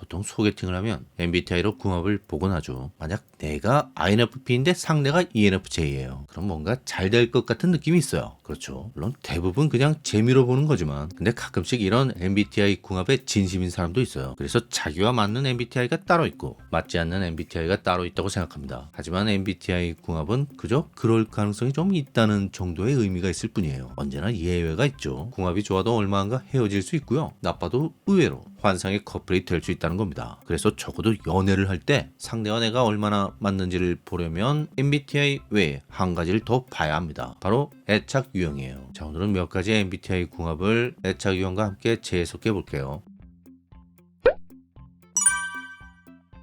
보통 소개팅을 하면 MBTI로 궁합을 보곤 하죠. 만약 내가 INFP인데 상대가 ENFJ예요. 그럼 뭔가 잘 될 것 같은 느낌이 있어요. 그렇죠. 물론 대부분 그냥 재미로 보는 거지만 근데 가끔씩 이런 MBTI 궁합에 진심인 사람도 있어요. 그래서 자기와 맞는 MBTI가 따로 있고 맞지 않는 MBTI가 따로 있다고 생각합니다. 하지만 MBTI 궁합은 그저 그럴 가능성이 좀 있다는 정도의 의미가 있을 뿐이에요. 언제나 예외가 있죠. 궁합이 좋아도 얼마 안가 헤어질 수 있고요. 나빠도 의외로 환상의 커플이 될 수 있다는 겁니다. 그래서 적어도 연애를 할 때 상대와 내가 얼마나 맞는지를 보려면 MBTI 외에 한 가지를 더 봐야 합니다. 바로 애착 유형이에요. 자, 오늘은 몇 가지 MBTI 궁합을 애착 유형과 함께 재해석해 볼게요.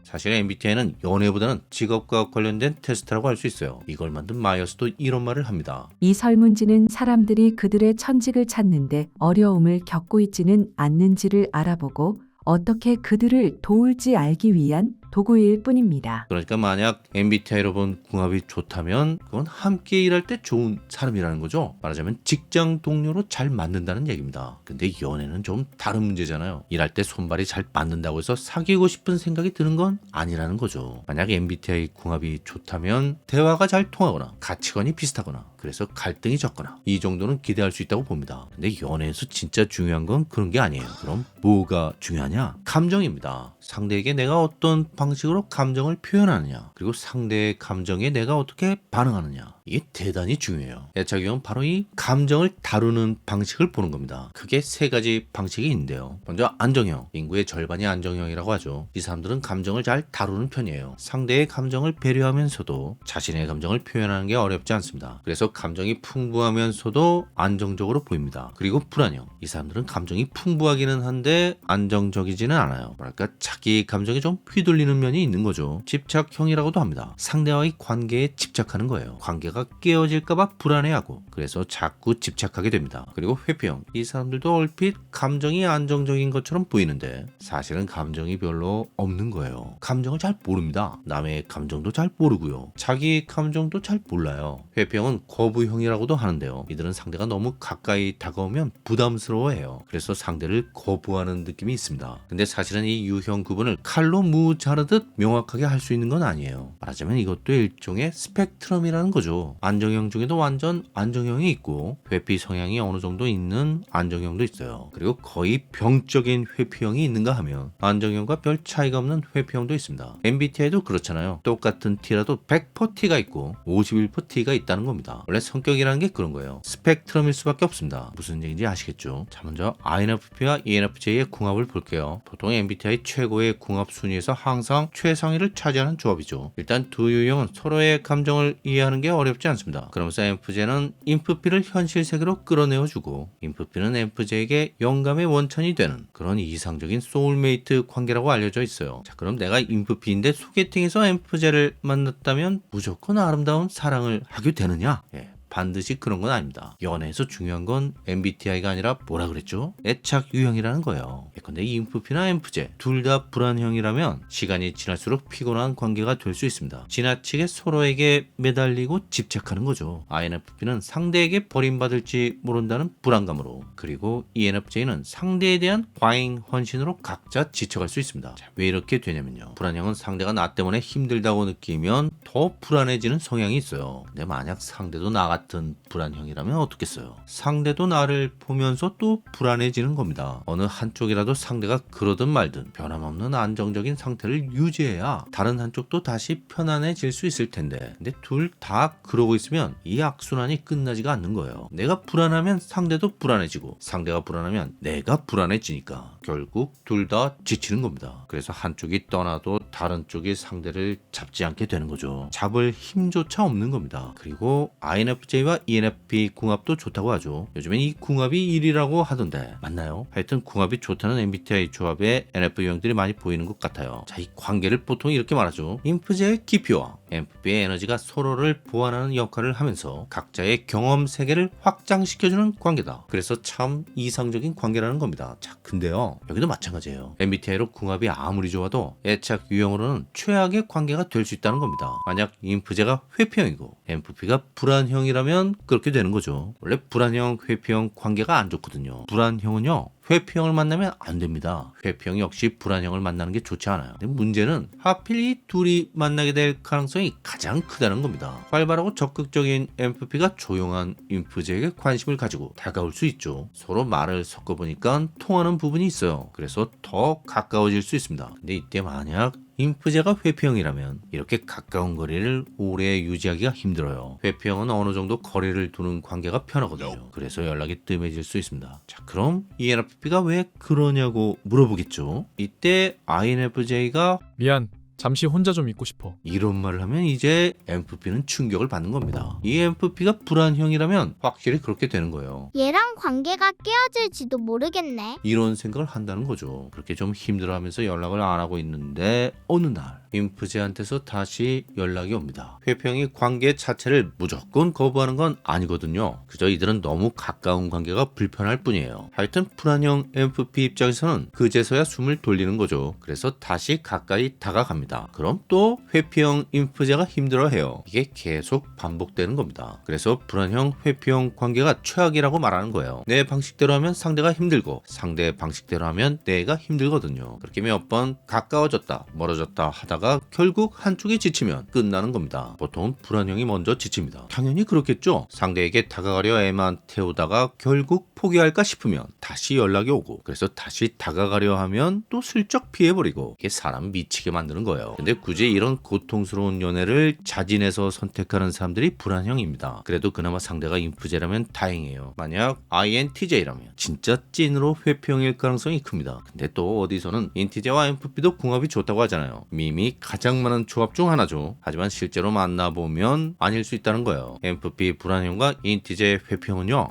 사실 MBTI는 연애보다는 직업과 관련된 테스트라고 할 수 있어요. 이걸 만든 마이어스도 이런 말을 합니다. 이 설문지는 사람들이 그들의 천직을 찾는데 어려움을 겪고 있지는 않는지를 알아보고 어떻게 그들을 도울지 알기 위한 도구일 뿐입니다. 그러니까 만약 MBTI로 본 궁합이 좋다면 그건 함께 일할 때 좋은 사람이라는 거죠. 말하자면 직장 동료로 잘 맞는다는 얘기입니다. 근데 연애는 좀 다른 문제잖아요. 일할 때 손발이 잘 맞는다고 해서 사귀고 싶은 생각이 드는 건 아니라는 거죠. 만약 MBTI 궁합이 좋다면 대화가 잘 통하거나 가치관이 비슷하거나 그래서 갈등이 적거나 이 정도는 기대할 수 있다고 봅니다. 근데 연애에서 진짜 중요한 건 그런 게 아니에요. 그럼 뭐가 중요하냐? 감정입니다. 상대에게 내가 어떤 방식으로 감정을 표현하느냐, 그리고 상대의 감정에 내가 어떻게 반응하느냐, 이게 대단히 중요해요. 애착유형은 바로 이 감정을 다루는 방식을 보는 겁니다. 크게 세 가지 방식이 있는데요. 먼저 안정형, 인구의 절반이 안정형이라고 하죠. 이 사람들은 감정을 잘 다루는 편이에요. 상대의 감정을 배려하면서도 자신의 감정을 표현하는 게 어렵지 않습니다. 그래서 감정이 풍부하면서도 안정적으로 보입니다. 그리고 불안형, 이 사람들은 감정이 풍부하기는 한데 안정적이지는 않아요. 뭐랄까 자기 감정에 좀 휘둘리는 면이 있는 거죠. 집착형이라고도 합니다. 상대와의 관계에 집착하는 거예요. 관계가 깨어질까봐 불안해하고 그래서 자꾸 집착하게 됩니다. 그리고 회피형, 이 사람들도 얼핏 감정이 안정적인 것처럼 보이는데 사실은 감정이 별로 없는 거예요. 감정을 잘 모릅니다. 남의 감정도 잘 모르고요. 자기 감정도 잘 몰라요. 회피형은 거부형이라고도 하는데요. 이들은 상대가 너무 가까이 다가오면 부담스러워해요. 그래서 상대를 거부하는 느낌이 있습니다. 근데 사실은 이 유형 구분을 칼로 무 자르듯 명확하게 할 수 있는 건 아니에요. 말하자면 이것도 일종의 스펙트럼이라는 거죠. 안정형 중에도 완전 안정형이 있고 회피 성향이 어느 정도 있는 안정형도 있어요. 그리고 거의 병적인 회피형이 있는가 하면 안정형과 별 차이가 없는 회피형도 있습니다. MBTI도 그렇잖아요. 똑같은 T라도 100% T가 있고 51% T가 있다는 겁니다. 원래 성격이라는 게 그런 거예요. 스펙트럼일 수밖에 없습니다. 무슨 얘기인지 아시겠죠? 자, 먼저 INFP와 ENFJ의 궁합을 볼게요. 보통 MBTI 최고의 궁합 순위에서 항상 최상위를 차지하는 조합이죠. 일단 두 유형은 서로의 감정을 이해하는 게 어렵지 않습니다. 그러면서 INFJ는 INFP를 현실 세계로 끌어내어주고 INFP는 INFJ에게 영감의 원천이 되는 그런 이상적인 소울메이트 관계라고 알려져 있어요. 자, 그럼 내가 INFP인데 소개팅에서 INFJ를 만났다면 무조건 아름다운 사랑을 하게 되느냐? 반드시 그런 건 아닙니다. 연애에서 중요한 건 MBTI가 아니라 뭐라 그랬죠? 애착 유형이라는 거예요. 예컨대 INFP나 INFJ 둘 다 불안형이라면 시간이 지날수록 피곤한 관계가 될 수 있습니다. 지나치게 서로에게 매달리고 집착하는 거죠. INFP는 상대에게 버림받을지 모른다는 불안감으로, 그리고 ENFJ는 상대에 대한 과잉 헌신으로 각자 지쳐갈 수 있습니다. 자, 왜 이렇게 되냐면요. 불안형은 상대가 나 때문에 힘들다고 느끼면 더 불안해지는 성향이 있어요. 근데 만약 상대도 나 같은 불안형이라면 어떻겠어요? 상대도 나를 보면서 또 불안해지는 겁니다. 어느 한쪽이라도 상대가 그러든 말든 변함없는 안정적인 상태를 유지해야 다른 한쪽도 다시 편안해질 수 있을 텐데, 근데 둘 다 그러고 있으면 이 악순환이 끝나지가 않는 거예요. 내가 불안하면 상대도 불안해지고 상대가 불안하면 내가 불안해지니까 결국 둘 다 지치는 겁니다. 그래서 한쪽이 떠나도 다른 쪽이 상대를 잡지 않게 되는 거죠. 잡을 힘조차 없는 겁니다. 그리고 INFJ와 ENFP 궁합도 좋다고 하죠. 요즘엔 이 궁합이 1위라고 하던데 맞나요? 하여튼 궁합이 좋다는 MBTI 조합에 NF 유형들이 많이 보이는 것 같아요. 자, 이 관계를 보통 이렇게 말하죠. INFJ의 깊이와 INFP의 에너지가 서로를 보완하는 역할을 하면서 각자의 경험 세계를 확장시켜주는 관계다. 그래서 참 이상적인 관계라는 겁니다. 자, 근데요, 여기도 마찬가지예요. MBTI로 궁합이 아무리 좋아도 애착 유형으로는 최악의 관계가 될 수 있다는 겁니다. 만약 INFJ가 회피형이고 INFP가 불안형이라면 그렇게 되는 거죠. 원래 불안형, 회피형 관계가 안 좋거든요. 불안형은요, 회피형을 만나면 안 됩니다. 회피형 역시 불안형을 만나는 게 좋지 않아요. 근데 문제는 하필 이 둘이 만나게 될 가능성이 가장 크다는 겁니다. 활발하고 적극적인 MFP가 조용한 인프제에게 관심을 가지고 다가올 수 있죠. 서로 말을 섞어보니까 통하는 부분이 있어요. 그래서 더 가까워질 수 있습니다. 근데 이때 만약 인프제가 회피형이라면 이렇게 가까운 거리를 오래 유지하기가 힘들어요. 회피형은 어느 정도 거리를 두는 관계가 편하거든요. 그래서 연락이 뜸해질 수 있습니다. 자, 그럼 ENFP가 왜 그러냐고 물어보겠죠. 이때 INFJ가 미안, 잠시 혼자 좀 있고 싶어. 이런 말을 하면 이제 MFP는 충격을 받는 겁니다. 이 MFP가 불안형이라면 확실히 그렇게 되는 거예요. 얘랑 관계가 깨어질지도 모르겠네. 이런 생각을 한다는 거죠. 그렇게 좀 힘들어하면서 연락을 안 하고 있는데 어느 날 인프제한테서 다시 연락이 옵니다. 회피형이 관계 자체를 무조건 거부하는 건 아니거든요. 그저 이들은 너무 가까운 관계가 불편할 뿐이에요. 하여튼 불안형 MFP 입장에서는 그제서야 숨을 돌리는 거죠. 그래서 다시 가까이 다가갑니다. 그럼 또 회피형 인프제가 힘들어해요. 이게 계속 반복되는 겁니다. 그래서 불안형 회피형 관계가 최악이라고 말하는 거예요. 내 방식대로 하면 상대가 힘들고 상대의 방식대로 하면 내가 힘들거든요. 그렇게 몇 번 가까워졌다 멀어졌다 하다가 결국 한쪽이 지치면 끝나는 겁니다. 보통은 불안형이 먼저 지칩니다. 당연히 그렇겠죠. 상대에게 다가가려 애만 태우다가 결국 포기할까 싶으면 다시 연락이 오고, 그래서 다시 다가가려 하면 또 슬쩍 피해버리고, 이게 사람 미치게 만드는 거예요. 근데 굳이 이런 고통스러운 연애를 자진해서 선택하는 사람들이 불안형입니다. 그래도 그나마 상대가 인프제라면 다행이에요. 만약 INTJ라면 진짜 찐으로 회피형일 가능성이 큽니다. 근데 또 어디서는 인티제와 MFP도 궁합이 좋다고 하잖아요. 밈이 가장 많은 조합 중 하나죠. 하지만 실제로 만나보면 아닐 수 있다는 거예요. MFP 불안형과 인티제 회피형은요,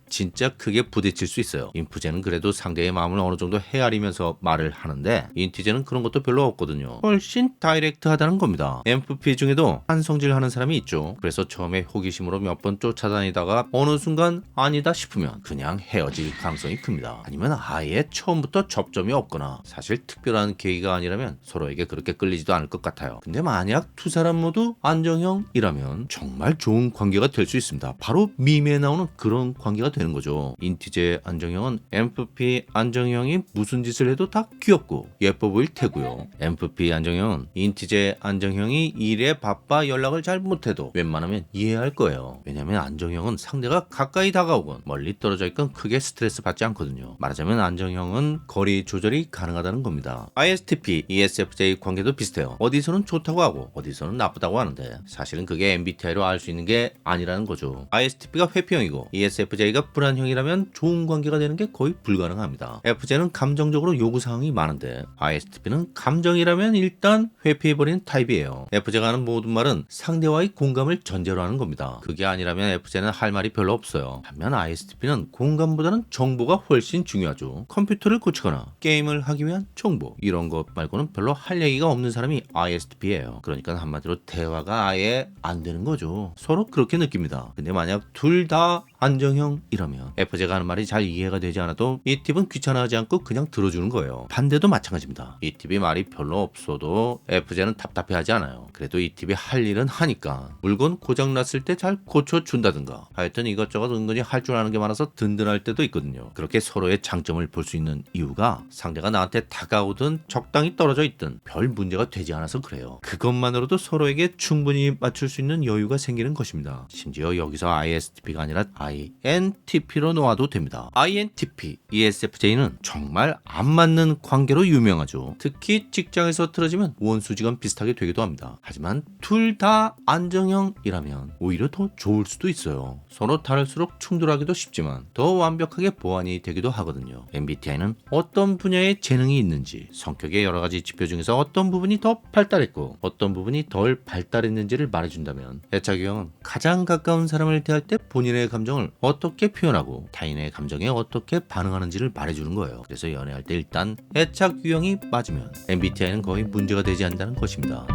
진짜 크게 부딪힐 수 있어요. 인프제는 그래도 상대의 마음을 어느 정도 헤아리면서 말을 하는데 인티제는 그런 것도 별로 없거든요. 훨씬 다이렉트하다는 겁니다. MFP 중에도 한성질 하는 사람이 있죠. 그래서 처음에 호기심으로 몇 번 쫓아다니다가 어느 순간 아니다 싶으면 그냥 헤어질 가능성이 큽니다. 아니면 아예 처음부터 접점이 없거나 사실 특별한 계기가 아니라면 서로에게 그렇게 끌리지도 않을 것 같아요. 근데 만약 두 사람 모두 안정형이라면 정말 좋은 관계가 될 수 있습니다. 바로 밈에 나오는 그런 관계가 되는 거죠. 인티제 안정형은 MFP 안정형이 무슨 짓을 해도 다 귀엽고 예뻐 보일 테고요. MFP 안정형은 인티제 안정형이 일에 바빠 연락을 잘 못해도 웬만하면 이해할 거예요. 왜냐면 안정형은 상대가 가까이 다가오건 멀리 떨어져 있건 크게 스트레스 받지 않거든요. 말하자면 안정형은 거리 조절이 가능하다는 겁니다. ISTP, ESFJ 관계도 비슷해요. 어디서는 좋다고 하고 어디서는 나쁘다고 하는데 사실은 그게 MBTI로 알 수 있는 게 아니라는 거죠. ISTP가 회피형이고 ESFJ가 불안형이라면 좋은 관계가 되는 게 거의 불가능합니다. FJ는 감정적으로 요구사항이 많은데 ISTP는 감정이라면 일단 회피해버리는 타입이에요. FJ가 하는 모든 말은 상대와의 공감을 전제로 하는 겁니다. 그게 아니라면 FJ는 할 말이 별로 없어요. 반면 ISTP는 공감보다는 정보가 훨씬 중요하죠. 컴퓨터를 고치거나 게임을 하기 위한 정보, 이런 것 말고는 별로 할 얘기가 없는 사람이 ISTP예요. 그러니까 한마디로 대화가 아예 안 되는 거죠. 서로 그렇게 느낍니다. 근데 만약 둘 다 안정형이라면 FJ가 하는 말이 잘 이해가 되지 않아도 이 팁은 귀찮아하지 않고 그냥 들어주는 거예요. 반대도 마찬가지입니다. 이 팁이 말이 별로 없어도 FJ는 답답해하지 않아요. 그래도 이 팁이 할 일은 하니까 물건 고장났을 때 잘 고쳐준다든가 하여튼 이것저것 은근히 할 줄 아는 게 많아서 든든할 때도 있거든요. 그렇게 서로의 장점을 볼 수 있는 이유가 상대가 나한테 다가오든 적당히 떨어져 있든 별 문제가 되지 않아서 그래요. 그것만으로도 서로에게 충분히 맞출 수 있는 여유가 생기는 것입니다. 심지어 여기서 ISTP가 아니라 INTP로 놓아도 됩니다. INTP, ESFJ는 정말 안 맞는 관계로 유명하죠. 특히 직장에서 틀어지면 원수지간 비슷하게 되기도 합니다. 하지만 둘 다 안정형이라면 오히려 더 좋을 수도 있어요. 서로 다를수록 충돌하기도 쉽지만 더 완벽하게 보완이 되기도 하거든요. MBTI는 어떤 분야에 재능이 있는지, 성격의 여러 가지 지표 중에서 어떤 부분이 더 발달했고 어떤 부분이 덜 발달했는지를 말해준다면 애착 유형은 가장 가까운 사람을 대할 때 본인의 감정을 어떻게 표현하고 타인의 감정에 어떻게 반응하는지를 말해주는 거예요. 그래서 연애할 때 일단 애착 유형이 맞으면 MBTI는 거의 문제가 되지 않는다는 것입니다.